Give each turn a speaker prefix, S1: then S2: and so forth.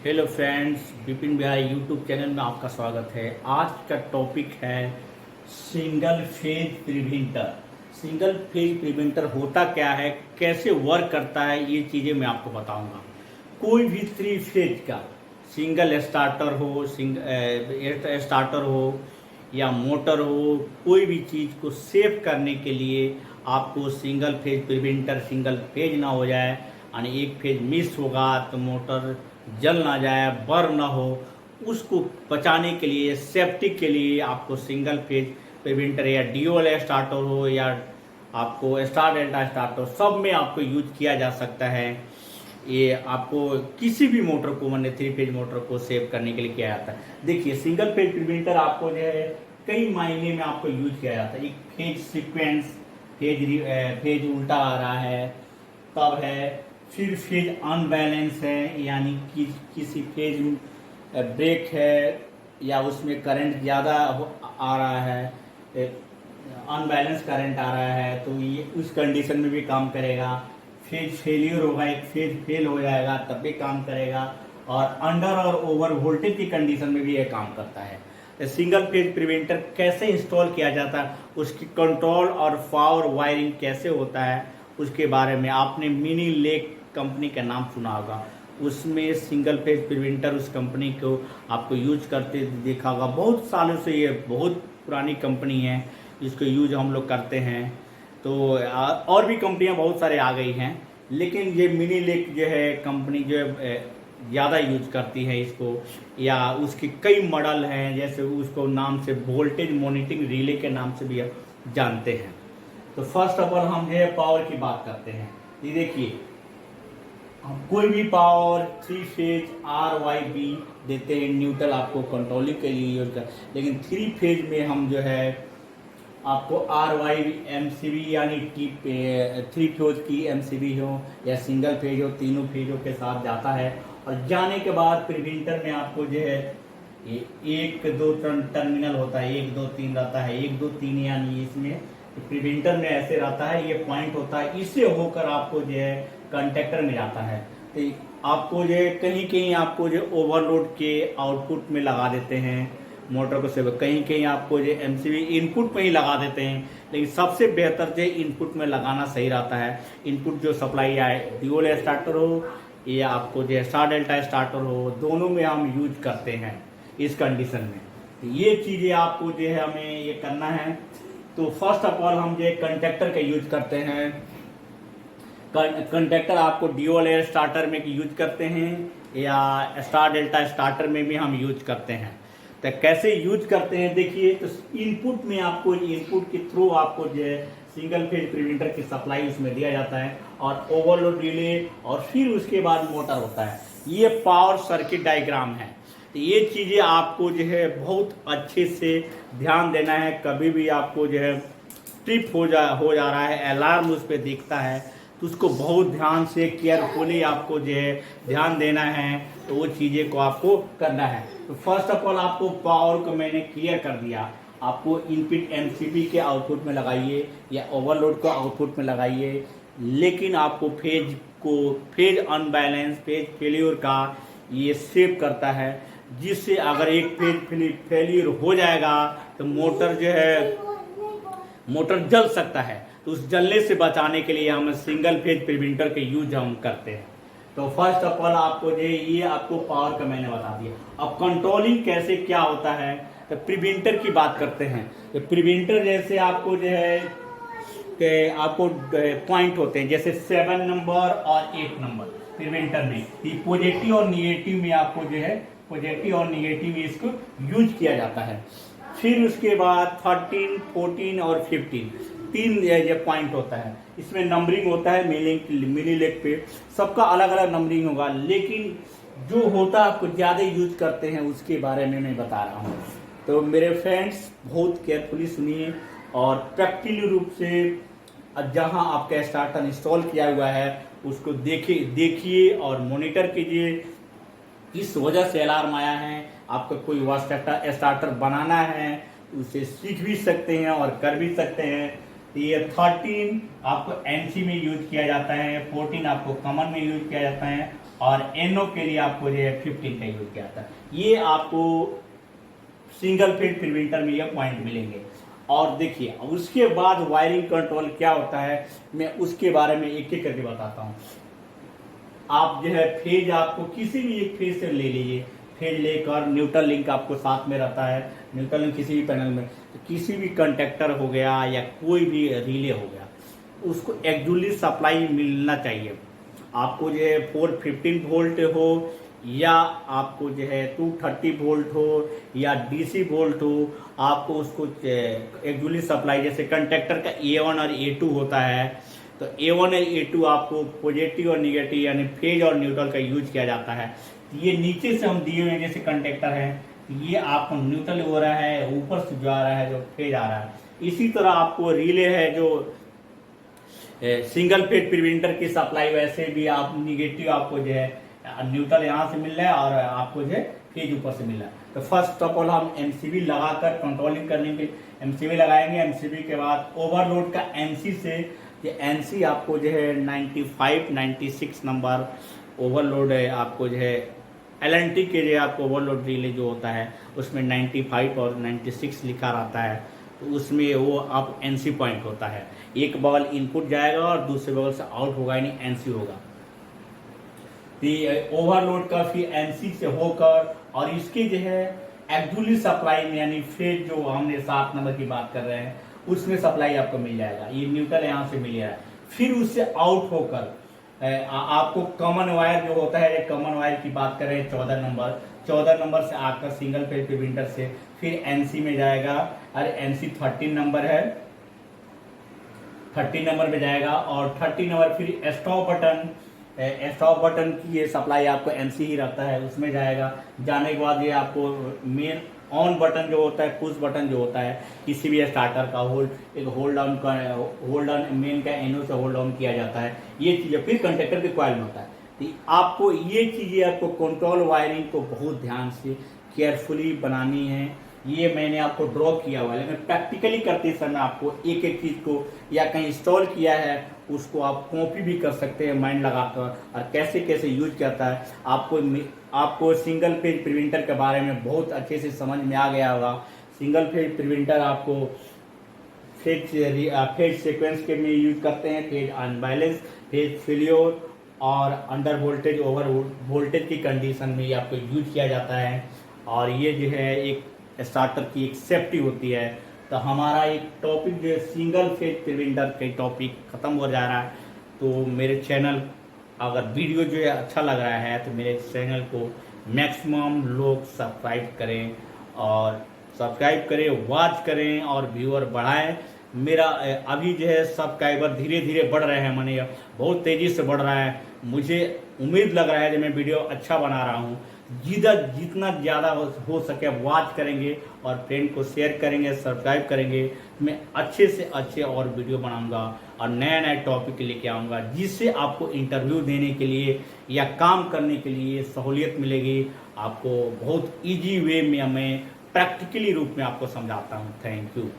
S1: Hello friends, Vipin Bihari YouTube channel में आपका स्वागत है। आज का टॉपिक है single phase preventer. Single phase preventer होता क्या है, कैसे वर्क करता है, ये चीज़ें मैं आपको बताऊंगा। कोई भी थ्री फेज का सिंगल स्टार्टर हो, स्टार्टर हो या मोटर हो, कोई भी चीज़ को सेव करने के लिए आपको single phase preventer, single phase ना हो जाए यानी एक फेज मिस होगा तो मोटर जल ना जाए, बर्न ना हो, उसको बचाने के लिए, सेफ्टी के लिए आपको सिंगल फेज प्रिवेंटर या ड्यूअल स्टार्टर हो या आपको स्टार डेल्टा स्टार्टर, सब में आपको यूज किया जा सकता है। ये आपको किसी भी मोटर को, मैंने थ्री फेज मोटर को सेव करने के लिए किया जाता है। देखिए, सिंगल फेज प्रिवेंटर आपको जो है कई मायने में आपको यूज किया जाता है। एक फेज सीक्वेंस, फेज उल्टा आ रहा है तब है, फिर फेज अनबैलेंस है यानी कि किसी फेज ब्रेक है या उसमें करंट ज़्यादा आ रहा है, अनबैलेंस करंट आ रहा है, तो ये उस कंडीशन में भी काम करेगा। फेज फेलियर होगा, एक फेज फेल हो जाएगा तब भी काम करेगा, और अंडर और ओवर वोल्टेज की कंडीशन में भी ये काम करता है। सिंगल फेज प्रिवेंटर कैसे इंस्टॉल किया जाता है, उसकी कंट्रोल और पावर वायरिंग कैसे होता है, उसके बारे में आपने मिनी लेक कंपनी का नाम सुना होगा। उसमें सिंगल फेज प्रिवेंटर, उस कंपनी को आपको यूज करते देखा होगा। बहुत सालों से ये बहुत पुरानी कंपनी है, इसको यूज हम लोग करते हैं। तो और भी कंपनियां बहुत सारे आ गई हैं, लेकिन ये मिनी लेक जो है कंपनी जो है ज़्यादा यूज करती है इसको, या उसके कई मॉडल हैं, जैसे उसको नाम से वोल्टेज मॉनिटरिंग रिले के नाम से भी आप जानते हैं। तो फर्स्ट ऑफ ऑल हम जो है पावर की बात करते हैं। ये देखिए, हम कोई भी power three phase R Y B देते हैं, न्यूट्रल आपको कंट्रोलिंग के लिए यूज कर, लेकिन थ्री फेज में हम जो है आपको R Y M C B यानी थ्री फेज की एम सी बी हो या सिंगल फेज हो, तीनों फेजों के साथ जाता है। और जाने के बाद प्रिवेंटर में आपको जो है एक दो टर्मिनल होता है, एक दो तीन रहता है, एक दो तीन यानी इसमें प्रिवेंटर में ऐसे रहता है, ये पॉइंट होता है, इससे होकर आपको जो है कंटेक्टर में जाता है। तो आपको जो कहीं कहीं आपको जो ओवरलोड के आउटपुट में लगा देते हैं मोटर को, से कहीं कहीं आपको जो एमसीबी इनपुट में ही लगा देते हैं, लेकिन सबसे बेहतर जो इनपुट में लगाना सही रहता है। इनपुट जो सप्लाई आए, ड्यूअल स्टार्टर हो या आपको जो स्टार डेल्टा स्टार्टर हो, दोनों में हम यूज करते हैं इस कंडीशन में। तो ये चीज़ें आपको जो है हमें ये करना है। तो फर्स्ट ऑफ ऑल हम जो कंटेक्टर का यूज करते हैं। कंटेक्टर आपको ड्यूअल स्टार्टर में यूज करते हैं या स्टार डेल्टा स्टार्टर में भी हम यूज करते हैं। तो कैसे यूज करते हैं देखिए, तो इनपुट में आपको, इनपुट के थ्रू आपको जो है सिंगल फेज प्रिवेंटर की सप्लाई उसमें दिया जाता है, और ओवरलोड रिले, और फिर उसके बाद मोटर होता है। ये पावर सर्किट डायग्राम है। तो ये चीज़ें आपको जो है बहुत अच्छे से ध्यान देना है। कभी भी आपको जो है ट्रिप हो जा रहा है, अलार्म उस पर दिखता है, तो उसको बहुत ध्यान से केयरफुली आपको जो है ध्यान देना है, तो वो चीज़ें को आपको करना है। तो फर्स्ट ऑफ ऑल आपको पावर को मैंने क्लियर कर दिया। आपको इनपुट एमसीबी के आउटपुट में लगाइए या ओवरलोड को आउटपुट में लगाइए, लेकिन आपको फेज अनबैलेंस, फेज फेल्यूर का ये सेव करता है, जिससे अगर एक फेज फेलियर हो जाएगा तो मोटर जो है, मोटर जल सकता है। तो उस जलने से बचाने के लिए हम सिंगल फेज प्रिवेंटर के यूज हम करते हैं। तो फर्स्ट ऑफ ऑल आपको जो ये आपको पावर का मैंने बता दिया। अब कंट्रोलिंग कैसे क्या होता है, तो प्रिवेंटर की बात करते हैं। तो प्रिवेंटर जैसे आपको जो है कि आपको पॉइंट होते हैं, जैसे 7 नंबर और 8 नंबर प्रिवेंटर में, ये पॉजिटिव और निगेटिव में आपको जो है पॉजिटिव और निगेटिव में इसको यूज किया जाता है। फिर उसके बाद 13, 14 और 15 तीन ये पॉइंट होता है। इसमें नंबरिंग होता है, मिनी लेग पे सबका अलग अलग नंबरिंग होगा, लेकिन जो होता है आपको ज़्यादा यूज करते हैं उसके बारे में मैं बता रहा हूँ। तो मेरे फ्रेंड्स बहुत केयरफुली सुनिए और प्रैक्टिकली रूप से जहाँ आपका स्टार्टर इंस्टॉल किया हुआ है उसको देखिए और मॉनिटर कीजिए। इस वजह से अलार्म आया है, आपका कोई स्टार्टर बनाना है उसे सीख भी सकते हैं और कर भी सकते हैं। ये 13 आपको एनसी में यूज किया जाता है, 14 आपको कॉमन में यूज किया जाता है, और NO के लिए आपको जो है 15 का यूज किया था। ये आपको सिंगल फेज प्रिवेंटर में ये पॉइंट मिलेंगे। और देखिए उसके बाद वायरिंग कंट्रोल क्या होता है, मैं उसके बारे में एक एक करके बताता हूँ। आप जो है फेज आपको किसी भी एक फेज से ले लीजिए, फेज लेकर न्यूट्रल लिंक आपको साथ में रहता है। न्यूट्रल लिंक किसी भी पैनल में, तो किसी भी कंडक्टर हो गया या कोई भी रिले हो गया, उसको एक्चुअली सप्लाई मिलना चाहिए। आपको जो है 415 वोल्ट हो या आपको जो है 230 वोल्ट हो या DC वोल्ट हो, आपको उसको एक्चुअली सप्लाई, जैसे कंडक्टर का A1 और A2 होता है, तो A1 और A2 आपको पॉजिटिव और निगेटिव यानी फेज और न्यूट्रल का यूज किया जाता है। ये नीचे से हम दिए हुए जैसे कंडक्टर है, ये आपको न्यूट्रल हो रहा है, ऊपर से जो आ रहा है जो फेज आ रहा है। इसी तरह आपको रिले है जो सिंगल फेज प्रिवेंटर की सप्लाई, वैसे भी आप निगेटिव आपको जो है न्यूट्रल यहाँ से मिल रहा है और आपको जो है फेज ऊपर से मिल रहा है। तो फर्स्ट ऑफ ऑल हम MCB लगाकर कंट्रोलिंग करने के MCB लगाएंगे। MCB के बाद ओवरलोड का NC से, ये NC आपको जो है 95 96 नंबर ओवरलोड है। आपको जो है LNT के लिए आपको ओवरलोड रिले जो होता है उसमें 95 और 96 लिखा रहता है, तो उसमें वो आप NC पॉइंट होता है। एक बगल इनपुट जाएगा और दूसरे बगल से आउट होगा, यानी NC होगा। ओवरलोड का फिर NC से होकर और इसकी जो है एक्चुअली सप्लाई में, यानी फेज जो हमने 7 नंबर की बात कर रहे हैं उसमें सप्लाई आपको मिल जाएगा। ये न्यूट्रल यहाँ से मिल जाएगा। फिर उससे आउट होकर आपको कॉमन वायर जो होता है, कॉमन वायर की बात कर रहे हैं 14 नंबर से आकर सिंगल फेज प्रिवेंटर से फिर NC में जाएगा। अरे NC 13 नंबर है, 13 नंबर में जाएगा और 13 नंबर फिर स्टॉप बटन की ये सप्लाई आपको NC ही रहता है, उसमें जाएगा। जाने के बाद ये आपको मेन ऑन बटन जो होता है, पुश बटन जो होता है किसी भी स्टार्टर का होल्ड डाउन मेन का NO से होल्ड डाउन किया जाता है। ये चीज़ें फिर कंडक्टर के कॉइल में होता है। तो आपको ये चीज़ें आपको कंट्रोल वायरिंग को बहुत ध्यान से केयरफुली बनानी है। ये मैंने आपको ड्रॉ किया हुआ है, लेकिन प्रैक्टिकली करते समय आपको एक एक चीज़ को या कहीं इंस्टॉल किया है उसको आप कॉपी भी कर सकते हैं माइंड लगाकर, और कैसे कैसे यूज करता है। आपको सिंगल फेज प्रिवेंटर के बारे में बहुत अच्छे से समझ में आ गया होगा। सिंगल फेज प्रिवेंटर आपको फेज सीक्वेंस के में यूज करते हैं, फेज अनबैलेंस, फेज फेलियर और अंडर वोल्टेज ओवर वोल्टेज की कंडीशन में ये आपको यूज किया जाता है। और ये जो है एक स्टार्टर की एक सेफ्टी होती है। तो हमारा एक टॉपिक जो है सिंगल फेज प्रिवेंटर के टॉपिक ख़त्म हो जा रहा है। तो मेरे चैनल अगर वीडियो जो है अच्छा लग रहा है तो मेरे चैनल को मैक्सिमम लोग सब्सक्राइब करें, वॉच करें और व्यूअर बढ़ाएं। मेरा अभी जो है सब्सक्राइबर धीरे धीरे बढ़ रहे हैं, माने बहुत तेज़ी से बढ़ रहा है। मुझे उम्मीद लग रहा है कि मैं वीडियो अच्छा बना रहा हूँ। जितना ज़्यादा हो सके वॉच करेंगे और फ्रेंड को शेयर करेंगे, सब्सक्राइब करेंगे। मैं अच्छे से अच्छे और वीडियो बनाऊंगा और नए टॉपिक लेके आऊँगा, जिससे आपको इंटरव्यू देने के लिए या काम करने के लिए सहूलियत मिलेगी। आपको बहुत इजी वे में मैं प्रैक्टिकली रूप में आपको समझाता हूँ। Thank you.